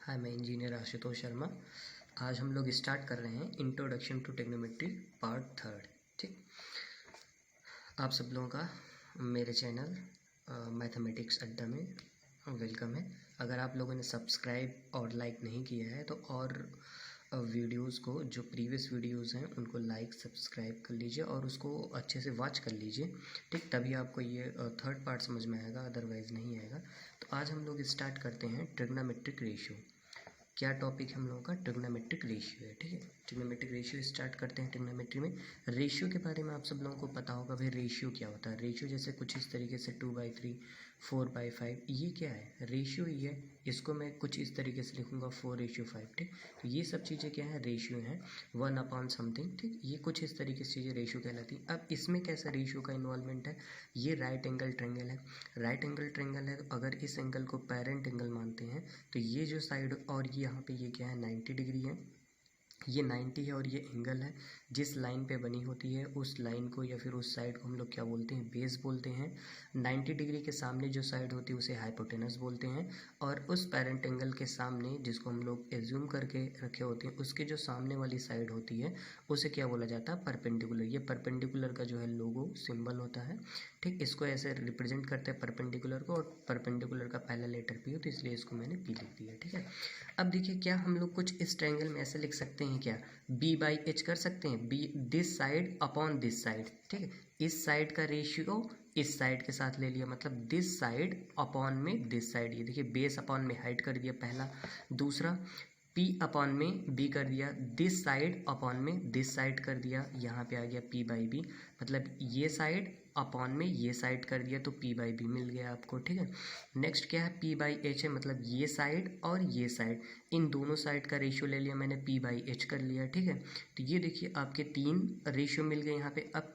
हाय, मैं इंजीनियर आशुतोष शर्मा। आज हम लोग स्टार्ट कर रहे हैं इंट्रोडक्शन टू ट्रिग्नोमेट्री पार्ट 3। ठीक, आप सब लोगों का मेरे चैनल मैथमेटिक्स अड्डा में वेलकम है। अगर आप लोगों ने सब्सक्राइब और लाइक नहीं किया है तो और वीडियोस को, जो प्रीवियस वीडियोस हैं उनको लाइक सब्सक्राइब कर लीजिए और उसको अच्छे से वॉच कर लीजिए। ठीक, तभी आपको ये थर्ड पार्ट समझ में आएगा, अदरवाइज़ नहीं आएगा। तो आज हम लोग स्टार्ट करते हैं ट्रिग्नोमेट्रिक रेशियो। क्या टॉपिक है हम लोगों का? ट्रिग्नोमेट्रिक रेशियो है। ठीक है, ट्रिग्नोमेट्रिक रेशियो स्टार्ट करते हैं। ट्रिग्नोमेट्री में रेशियो के बारे में आप सब लोगों को पता होगा। भाई रेशियो क्या होता है? रेशियो जैसे कुछ इस तरीके से 2/3, 4/5, ये क्या है? रेशियो ही है। इसको मैं कुछ इस तरीके से लिखूंगा 4:5। ठीक, तो ये सब चीज़ें क्या है? रेशियो हैं, 1 समथिंग। ठीक, ये कुछ इस तरीके से चीज़ें रेशियो कहलाती है। अब इसमें कैसा रेशियो का इन्वॉल्वमेंट है? ये राइट एंगल ट्रायंगल है। राइट एंगल ट्रायंगल है तो अगर इस एंगल को पेरेंट एंगल मानते हैं तो ये जो साइड और यहाँ पे ये क्या है? 90 डिग्री है। ये 90 है और ये एंगल है। जिस लाइन पे बनी होती है उस लाइन को या फिर उस साइड को हम लोग क्या बोलते हैं? बेस बोलते हैं। 90 डिग्री के सामने जो साइड होती है उसे हाइपोटेनस बोलते हैं। और उस पेरेंट एंगल के सामने, जिसको हम लोग एज्यूम करके रखे होते हैं, उसके जो सामने वाली साइड होती है उसे क्या बोला जाता है? परपेंडिकुलर। ये परपेंडिकुलर का जो है लोगो सिंबल होता है। ठीक, इसको ऐसे रिप्रेजेंट करते हैं परपेंडिकुलर को, और परपेंडिकुलर का पहला लेटर पी हो तो इसलिए इसको मैंने पी लिख दिया। ठीक है, अब देखिए क्या हम लोग कुछ इस ट्रायंगल में ऐसे लिख सकते हैं क्या? B/H कर सकते हैं। B this side upon this side. ठीक है, इस साइड का रेशियो इस साइड के साथ ले लिया, मतलब दिस साइड अपॉन में दिस साइड। ये देखिए बेस अपॉन में हाइट कर दिया पहला। दूसरा P अपॉन में B कर दिया, दिस साइड अपॉन में दिस साइड कर दिया, यहाँ पे आ गया P/B। मतलब ये साइड अपॉन में ये साइड कर दिया तो P/B मिल गया आपको। ठीक है, नेक्स्ट क्या है? P/H है, मतलब ये साइड और ये साइड, इन दोनों साइड का रेशियो ले लिया मैंने, P/H कर लिया। ठीक है, तो ये देखिए आपके 3 रेशियो मिल गए यहाँ पे। अब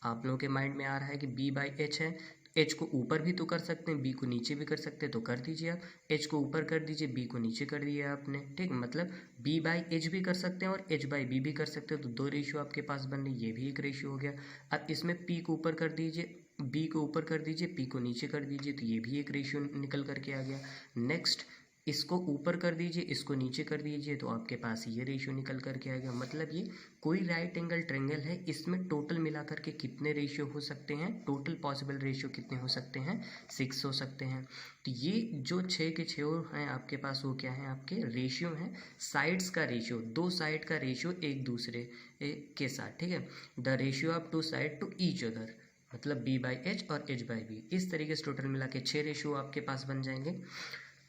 आप लोगों के माइंड में आ रहा है कि B/H है, H को ऊपर भी तो कर सकते हैं, B को नीचे भी कर सकते हैं, तो कर दीजिए आप। H को ऊपर कर दीजिए, B को नीचे कर दिया आपने। ठीक, मतलब B/H भी कर सकते हैं और H/B भी कर सकते हैं, तो 2 रेशियो आपके पास बन रही, ये भी एक रेशियो हो गया। अब इसमें P को ऊपर कर दीजिए, B को ऊपर कर दीजिए, P को नीचे कर दीजिए, तो ये भी एक रेशियो निकल करके आ गया। नेक्स्ट इसको ऊपर कर दीजिए, इसको नीचे कर दीजिए, तो आपके पास ये रेशियो निकल करके आएगा। मतलब ये कोई राइट एंगल ट्रायंगल है, इसमें टोटल मिला करके कितने रेशियो हो सकते हैं? टोटल पॉसिबल रेशियो कितने हो सकते हैं? 6 हो सकते हैं। तो ये जो 6 के 6 हैं आपके पास, वो क्या है? आपके रेशियो हैं। साइड्स का रेशियो, 2 साइड का रेशियो एक दूसरे के साथ। ठीक है, the ratio of 2 side to each other, मतलब B/H और H/B। इस तरीके से टोटल मिला के 6 रेशियो आपके पास बन जाएंगे।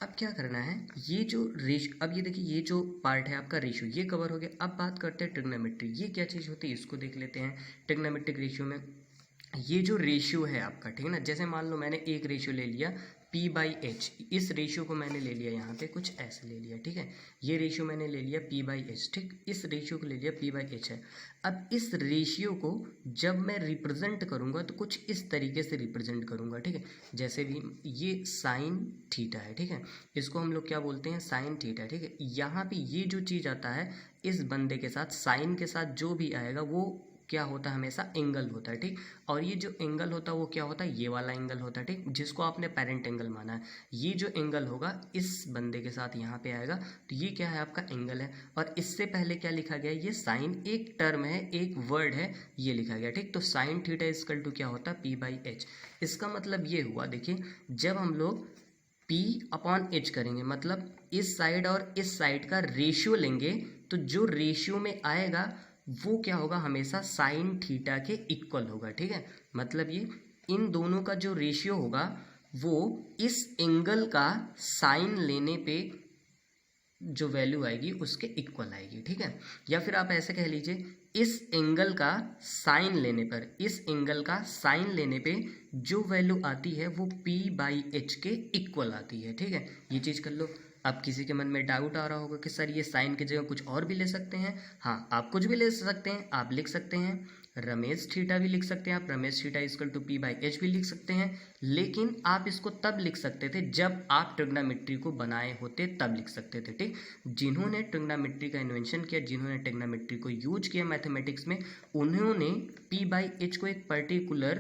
अब क्या करना है? ये जो अब ये देखिए, ये जो पार्ट है आपका रेशियो, ये कवर हो गया। अब बात करते हैं ट्रिग्नोमेट्री। ये क्या चीज़ होती है इसको देख लेते हैं। ट्रिग्नोमेट्रिक रेशियो में ये जो रेशियो है आपका, ठीक है ना, जैसे मान लो मैंने एक रेशियो ले लिया P/H, इस रेशियो को मैंने ले लिया यहाँ पे कुछ ऐसे ले लिया। ठीक है, ये रेशियो मैंने ले लिया P/H। ठीक, इस रेशियो को ले लिया P/H है। अब इस रेशियो को जब मैं रिप्रेजेंट करूँगा तो कुछ इस तरीके से रिप्रेजेंट करूँगा। ठीक है, जैसे भी ये साइन थीटा है। ठीक है, इसको हम लोग क्या बोलते हैं? Sine theta. ठीक है, यहाँ पे ये जो चीज़ आता है इस बंदे के साथ, साइन के साथ जो भी आएगा वो क्या होता है? हमेशा एंगल होता है। ठीक, और ये जो एंगल होता है वो क्या होता है? ये वाला एंगल होता है। ठीक, जिसको आपने पेरेंट एंगल माना है, ये जो एंगल होगा इस बंदे के साथ यहाँ पे आएगा, तो ये क्या है? आपका एंगल है। और इससे पहले क्या लिखा गया? ये साइन एक टर्म है, एक वर्ड है, ये लिखा गया। ठीक, तो साइन थीटा इक्वल टू क्या होता है? P/H। इसका मतलब ये हुआ, देखिए जब हम लोग P/H करेंगे, मतलब इस साइड और इस साइड का रेशियो लेंगे, तो जो रेशियो में आएगा वो क्या होगा? हमेशा साइन थीटा के इक्वल होगा। ठीक है, मतलब ये इन दोनों का जो रेशियो होगा वो इस एंगल का साइन लेने पे जो वैल्यू आएगी उसके इक्वल आएगी। ठीक है, या फिर आप ऐसे कह लीजिए, इस एंगल का साइन लेने पर, इस एंगल का साइन लेने पे जो वैल्यू आती है वो P/H के इक्वल आती है। ठीक है, ये चीज़ कर लो। अब किसी के मन में डाउट आ रहा होगा कि सर ये साइन की जगह कुछ और भी ले सकते हैं। हाँ, आप कुछ भी ले सकते हैं। आप लिख सकते हैं रमेश थीटा भी लिख सकते हैं, आप Ramesh theta equal to P/H भी लिख सकते हैं। लेकिन आप इसको तब लिख सकते थे जब आप ट्रिग्नोमेट्री को बनाए होते, तब लिख सकते थे। ठीक, जिन्होंने ट्रिग्नोमेट्री का इन्वेंशन किया, जिन्होंने ट्रिग्नोमेट्री को यूज किया मैथमेटिक्स में, उन्होंने P/H को एक पर्टिकुलर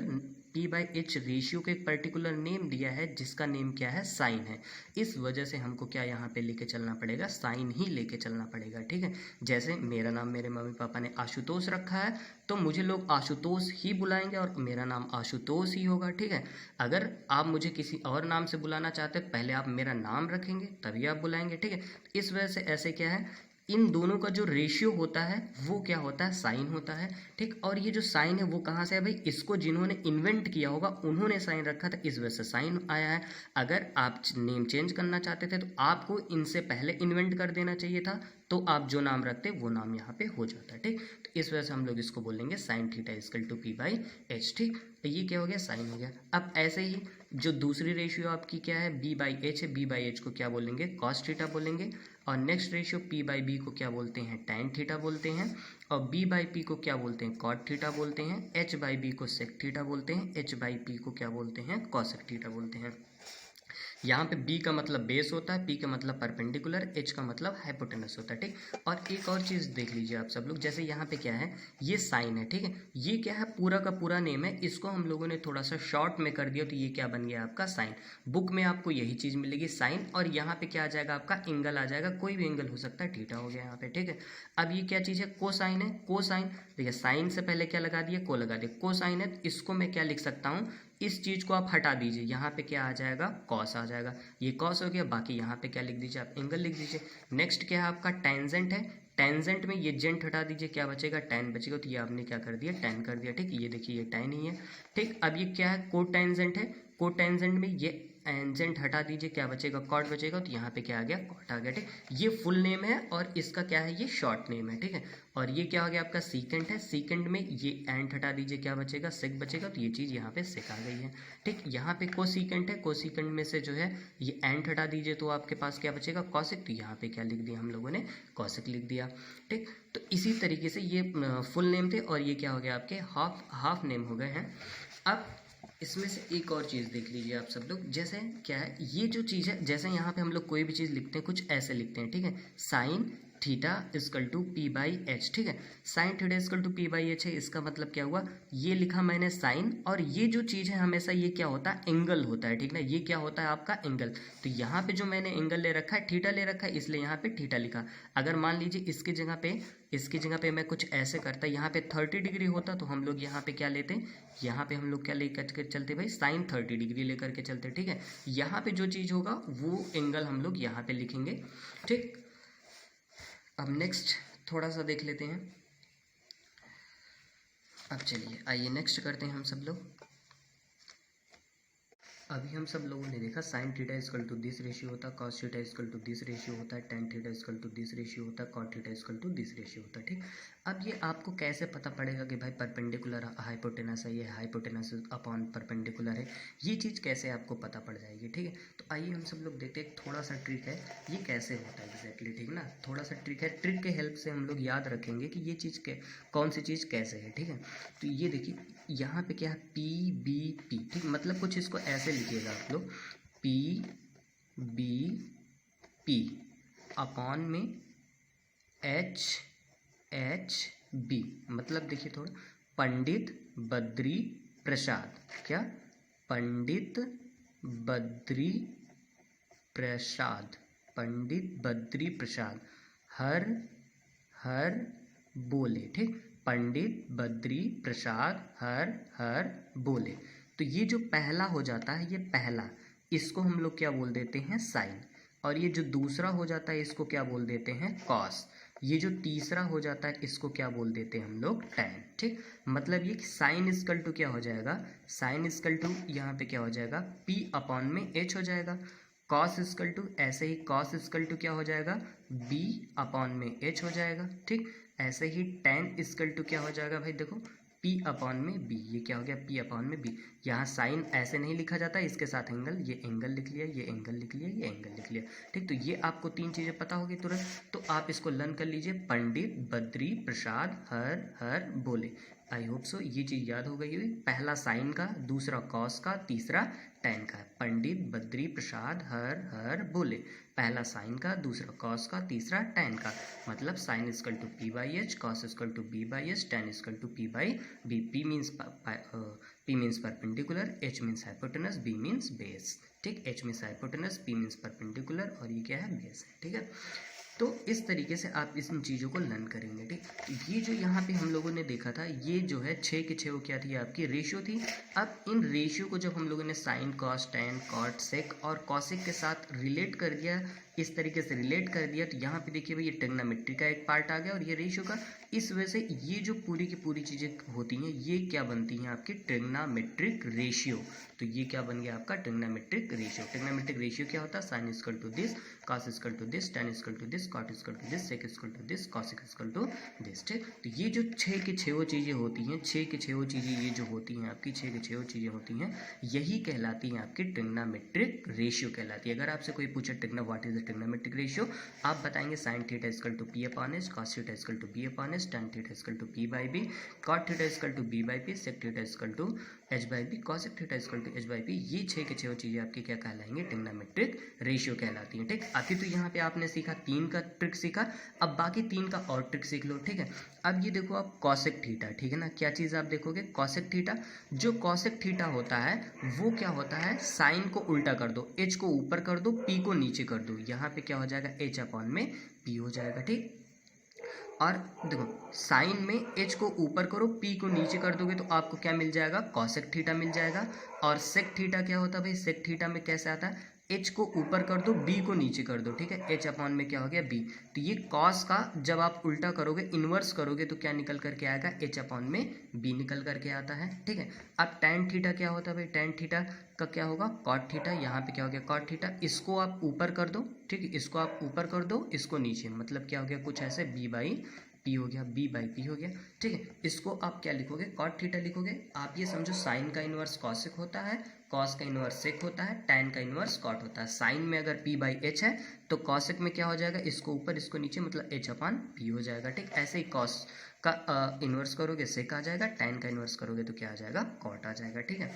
P/H रेशियो को एक पर्टिकुलर नेम दिया है जिसका नेम क्या है, साइन है। इस वजह से हमको क्या यहाँ पे लेके चलना पड़ेगा, साइन ही लेके चलना पड़ेगा, ठीक है। जैसे मेरा नाम मेरे मम्मी पापा ने आशुतोष रखा है तो मुझे लोग आशुतोष ही बुलाएंगे और मेरा नाम आशुतोष ही होगा, ठीक है। अगर आप मुझे किसी और नाम से बुलाना चाहते हैं, पहले आप मेरा नाम रखेंगे तभी आप बुलाएंगे, ठीक है। इस वजह से ऐसे क्या है, इन दोनों का जो रेशियो होता है वो क्या होता है, साइन होता है, ठीक। और ये जो साइन है वो कहाँ से है भाई, इसको जिन्होंने इन्वेंट किया होगा उन्होंने साइन रखा था, इस वजह से साइन आया है। अगर आप नेम चेंज करना चाहते थे तो आपको इनसे पहले इन्वेंट कर देना चाहिए था, तो आप जो नाम रखते वो नाम यहाँ पे हो जाता है, ठीक। तो इस वजह से हम लोग इसको बोलेंगे sign theta equal to P/H, ठीक। तो ये क्या हो गया, साइन हो गया। अब ऐसे ही जो दूसरी रेशियो आपकी क्या है, B/H है, B/H को क्या बोलेंगे, कॉस थीटा बोलेंगे। और नेक्स्ट रेशियो P/B को क्या बोलते हैं, टैन थीटा बोलते हैं। और B/P को क्या बोलते हैं, कॉट थीटा बोलते हैं। H/B को सेक थीटा बोलते हैं। H/P को क्या बोलते हैं, कॉसेक थीटा बोलते हैं। यहाँ पे B का मतलब बेस होता है, P का मतलब परपेंडिकुलर, H का मतलब हाइपोटेनस होता है, ठीक। और एक और चीज़ देख लीजिए आप सब लोग, जैसे यहाँ पे क्या है, ये साइन है, ठीक है। ये क्या है, पूरा का पूरा नेम है, इसको हम लोगों ने थोड़ा सा शॉर्ट में कर दिया तो ये क्या बन गया आपका साइन। बुक में आपको यही चीज़ मिलेगी, साइन। और यहाँ पे क्या आ जाएगा आपका, एंगल आ जाएगा, कोई भी एंगल हो सकता है, थीटा हो गया यहाँ पे, ठीक है। अब ये क्या चीज़ है, कोसाइन है। कोसाइन देखिए, साइन से पहले क्या लगा दिया, को लगा दिया, कोसाइन है। इसको मैं क्या लिख सकता हूँ, इस चीज़ को आप हटा दीजिए, यहाँ पे क्या आ जाएगा, कॉस आ जाएगा। ये कॉस हो गया, बाकी यहाँ पे क्या लिख दीजिए आप, एंगल लिख दीजिए। नेक्स्ट क्या है आपका, टेंजेंट है। टेंजेंट में ये जेंट हटा दीजिए, क्या बचेगा, टैन बचेगा। तो ये आपने क्या कर दिया, टैन कर दिया, ठीक। ये देखिए ये टैन ही है, ठीक। अब ये क्या है, कोटेंजेंट है। कोटेंजेंट में ये एंजेंट हटा दीजिए, क्या बचेगा, कॉट बचेगा। तो यहाँ पे क्या आ गया, कॉट आ गया, ठीक। ये फुल नेम है और इसका क्या है, ये शॉर्ट नेम है, ठीक है। और ये क्या हो गया आपका, सीकेंट है। सीकेंट में ये एंट हटा दीजिए, क्या बचेगा, सेक बचेगा। तो ये चीज़ यहाँ पे सेक आ गई है, ठीक। यहाँ पे कोसीकेंट है। कोसीकेंट में से जो है ये एंट हटा दीजिए तो आपके पास क्या बचेगा, कॉसेक। तो यहाँ पे क्या लिख दिया हम लोगों ने, कॉसेक लिख दिया, ठीक। तो इसी तरीके से ये फुल नेम थे और ये क्या हो गया आपके हाफ नेम हो गए हैं। अब इसमें से एक और चीज़ देख लीजिए आप सब लोग, जैसे क्या है, ये जो चीज़ है, जैसे यहाँ पे हम लोग कोई भी चीज़ लिखते हैं कुछ ऐसे लिखते हैं, ठीक है। Sign theta equal to P/H, ठीक है। Sign theta equal to P/H है, इसका मतलब क्या हुआ, ये लिखा मैंने साइन, और ये जो चीज़ है हमेशा ये क्या होता है, एंगल होता है, ठीक ना। ये क्या होता है आपका, एंगल। तो यहाँ पे जो मैंने एंगल ले रखा है, थीटा ले रखा है, इसलिए यहाँ पे थीटा लिखा। अगर मान लीजिए इसकी जगह पे मैं कुछ ऐसे करता, यहाँ पे 30 डिग्री होता तो हम लोग यहाँ पे क्या लेते, यहाँ पे हम लोग क्या लेकर के चलते भाई, साइन 30 डिग्री लेकर के चलते, ठीक है। यहाँ पे जो चीज़ होगा वो एंगल हम लोग यहाँ पे लिखेंगे, ठीक। अब नेक्स्ट थोड़ा सा देख लेते हैं। अब चलिए आइए नेक्स्ट करते हैं हम सब लोग। अभी हम सब लोगों ने देखा sine theta equal to this ratio होता है, cos theta equal to this ratio होता है, tan theta equal to this ratio होता है, cot theta equal to this ratio होता है, ठीक। अब ये आपको कैसे पता पड़ेगा कि भाई परपेंडिकुलर हाइपोटेनस है, ये हाइपोटेनस अपॉन परपेंडिकुलर है, ये चीज़ कैसे आपको पता पड़ जाएगी, ठीक है। तो आइए हम सब लोग देखते हैं, थोड़ा सा ट्रिक है, ये कैसे होता है एग्जैक्टली, ठीक ना। थोड़ा सा ट्रिक है, ट्रिक के हेल्प से हम लोग याद रखेंगे कि ये चीज़ कौन सी चीज़ कैसे है, ठीक है। तो ये देखिए यहाँ पे क्या है, P/B/P, ठीक। मतलब कुछ इसको ऐसे लिखिएगा आप लोग, P/B/P अपॉन में H/B। मतलब देखिए थोड़ा, पंडित बद्री प्रसाद, क्या, पंडित बद्री प्रसाद, पंडित बद्री प्रसाद हर हर बोले, ठीक। पंडित बद्री प्रसाद हर हर बोले। तो ये जो पहला हो जाता है, ये पहला, इसको हम लोग क्या बोल देते हैं, साइन। और ये जो दूसरा हो जाता है इसको क्या बोल देते हैं, कॉस। ये जो तीसरा हो जाता है इसको क्या बोल देते हैं हम लोग, टैन, ठीक। मतलब ये साइन इक्वल टू क्या हो जाएगा, साइन इक्वल टू यहाँ पे क्या हो जाएगा, P/H हो जाएगा। कॉस इक्वल टू ऐसे ही, कॉस इक्वल टू क्या हो जाएगा, B/H हो जाएगा, ठीक। ऐसे ही टैन इक्वल टू क्या हो जाएगा भाई, देखो P/B। ये क्या हो गया, P/B। यहाँ साइन ऐसे नहीं लिखा जाता, इसके साथ एंगल, ये एंगल लिख लिया, ये एंगल लिख लिया, ये एंगल लिख लिया, ठीक। तो ये आपको तीन चीज़ें पता होगी तुरंत, तो आप इसको लर्न कर लीजिए। पंडित बद्री प्रसाद हर हर बोले, आई होप सो ये चीज़ याद हो गई हुई। पहला साइन का, दूसरा कॉस का, तीसरा टैन का। पंडित बद्री प्रसाद हर हर बोले। पहला साइन का, दूसरा कॉस का, तीसरा टैन का। मतलब sine is equal to P by H, cos is equal to B by H, tan is equal to P by B. P means perpendicular, H means hypotenuse, B means base. ठीक, H means hypotenuse, P means perpendicular और ये क्या है, base है। ठीक है, तो इस तरीके से आप इन चीज़ों को लर्न करेंगे। ठीक, ये जो यहाँ पे हम लोगों ने देखा था, ये जो है 6 के 6 वो क्या थी, आपकी रेशियो थी। अब इन रेशियो को जब हम लोगों ने साइन, कॉस, टैन, कॉट, सेक और कॉसिक के साथ रिलेट कर दिया, इस तरीके से रिलेट कर दिया, तो यहाँ पे देखिए भाई ये ट्रिग्नोमेट्री का एक पार्ट आ गया और ये रेशियो का। इस वजह से ये जो पूरी की पूरी चीज़ें होती हैं, ये क्या बनती हैं, आपकी ट्रिग्नोमेट्रिक रेशियो। तो ये क्या बन गया आपका, ट्रिग्नोमेट्रिक रेशियो। ट्रिग्नोमेट्रिक रेशियो क्या होता है, sine is equal to this, cos is equal to this, tan is equal to this, cot equal to this, sec equal to this, cosec equal to this. ठीक, तो ये जो 6 के 6 चीज़ें होती हैं, 6 के 6 चीज़ें ये जो होती हैं आपकी, 6 के 6 चीज़ें होती हैं, यही कहलाती हैं आपकी ट्रिग्नोमेट्रिक रेशियो कहलाती है। अगर आपसे कोई पूछे what is the trigonometric ratio, आप बताएंगे sine theta equal to P upon H, cos theta equal to B upon H, tan theta equal to P by B, cot theta equal to B by P, sec theta equal to H by B, cosec theta equal to H by P. ये 6 के 6 चीज़ें आपकी क्या कहलाएंगे, trigonometric ratio कहलाती हैं। ठीक, अभी तो यहाँ पे आपने सीखा 3 का ट्रिक सीखा, अब बाकी 3 का और ट्रिक सीख लो। ठीक है, अब ये देखो आप कॉसेक थीटा, ठीक है ना, क्या चीज़ आप देखोगे, कॉसेक थीटा। जो कॉसेक थीटा होता है वो क्या होता है, साइन को उल्टा कर दो, एच को ऊपर कर दो, पी को नीचे कर दो, यहाँ पे क्या हो जाएगा, एच अपॉन में पी हो जाएगा। ठीक, और देखो साइन में एच को ऊपर करो, पी को नीचे कर दोगे तो आपको क्या मिल जाएगा, कॉसेक थीटा मिल जाएगा। और सेक थीटा क्या होता है भाई, सेक थीटा में कैसे आता है, एच को ऊपर कर दो, बी को नीचे कर दो। ठीक है, एच अपॉन में क्या हो गया, बी। तो ये कॉस का जब आप उल्टा करोगे, इन्वर्स करोगे, तो क्या निकल करके आएगा, एच अपॉन में बी निकल करके आता है। ठीक है, अब टैन थीटा क्या होता है भाई, टैन थीटा का क्या होगा, कॉट थीटा। यहाँ पे क्या हो गया, कॉट थीटा, इसको आप ऊपर कर दो। ठीक है, इसको आप ऊपर कर दो, इसको नीचे, मतलब क्या हो गया, कुछ ऐसे बी बाई पी हो गया, बी बाई पी हो गया। ठीक है, इसको आप क्या लिखोगे, कॉट थीटा लिखोगे। आप ये समझो साइन का इन्वर्स कॉसिक होता है, कॉस का इन्वर्स सेक होता है, टैन का इन्वर्स कॉट होता है। साइन में अगर पी बाई एच है तो कॉसिक में क्या हो जाएगा, इसको ऊपर इसको नीचे, मतलब एच अपॉन पी हो जाएगा। ठीक, ऐसे ही कॉस का इन्वर्स करोगे सेक आ जाएगा, टैन का इन्वर्स करोगे तो क्या आ जाएगा, कॉट आ जाएगा। ठीक है,